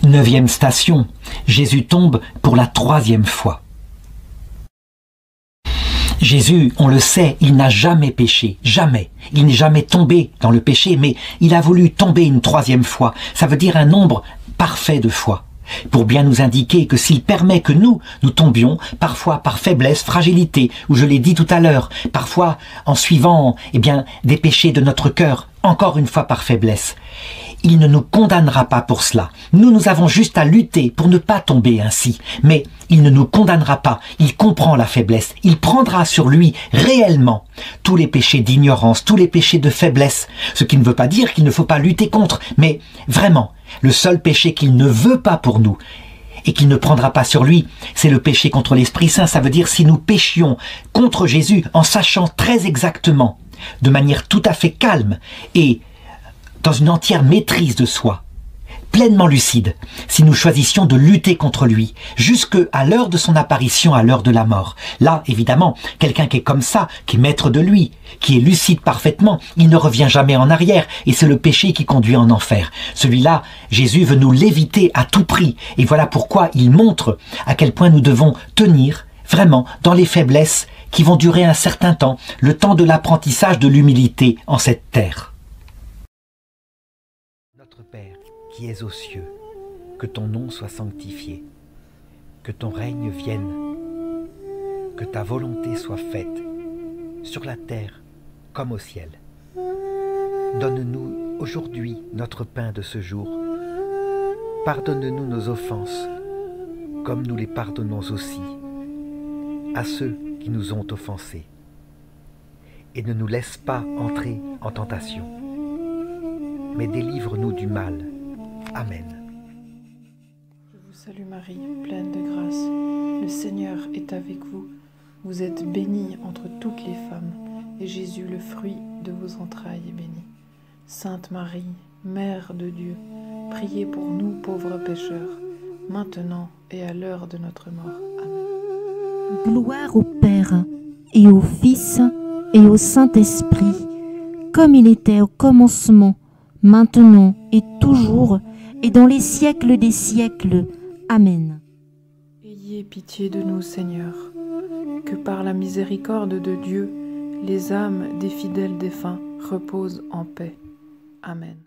9e station, Jésus tombe pour la 3e fois. Jésus, on le sait, il n'a jamais péché, jamais. Il n'est jamais tombé dans le péché, mais il a voulu tomber une 3e fois. Ça veut dire un nombre parfait de fois, pour bien nous indiquer que s'il permet que nous tombions, parfois par faiblesse, fragilité, ou je l'ai dit tout à l'heure, parfois en suivant des péchés de notre cœur, encore une fois par faiblesse, il ne nous condamnera pas pour cela. Nous avons juste à lutter pour ne pas tomber ainsi. Mais il ne nous condamnera pas. Il comprend la faiblesse. Il prendra sur lui réellement tous les péchés d'ignorance, tous les péchés de faiblesse. Ce qui ne veut pas dire qu'il ne faut pas lutter contre. Mais vraiment, le seul péché qu'il ne veut pas pour nous et qu'il ne prendra pas sur lui, c'est le péché contre l'Esprit Saint. Ça veut dire si nous péchions contre Jésus en sachant très exactement, de manière tout à fait calme et dans une entière maîtrise de soi, pleinement lucide, si nous choisissions de lutter contre lui, jusqu'à l'heure de son apparition, à l'heure de la mort. Là, évidemment, quelqu'un qui est comme ça, qui est maître de lui, qui est lucide parfaitement, il ne revient jamais en arrière, et c'est le péché qui conduit en enfer. Celui-là, Jésus veut nous l'éviter à tout prix, et voilà pourquoi il montre à quel point nous devons tenir, vraiment, dans les faiblesses qui vont durer un certain temps, le temps de l'apprentissage de l'humilité en cette terre. Notre Père, qui es aux cieux, que ton nom soit sanctifié, que ton règne vienne, que ta volonté soit faite, sur la terre comme au ciel. Donne-nous aujourd'hui notre pain de ce jour. Pardonne-nous nos offenses, comme nous les pardonnons aussi à ceux qui nous ont offensés. Et ne nous laisse pas entrer en tentation, mais délivre-nous du mal. Amen. Je vous salue Marie, pleine de grâce. Le Seigneur est avec vous. Vous êtes bénie entre toutes les femmes, et Jésus, le fruit de vos entrailles, est béni. Sainte Marie, Mère de Dieu, priez pour nous pauvres pécheurs, maintenant et à l'heure de notre mort. Amen. Gloire au Père, et au Fils, et au Saint-Esprit, comme il était au commencement, maintenant et toujours, et dans les siècles des siècles. Amen. Ayez pitié de nous, Seigneur, que par la miséricorde de Dieu, les âmes des fidèles défunts reposent en paix. Amen.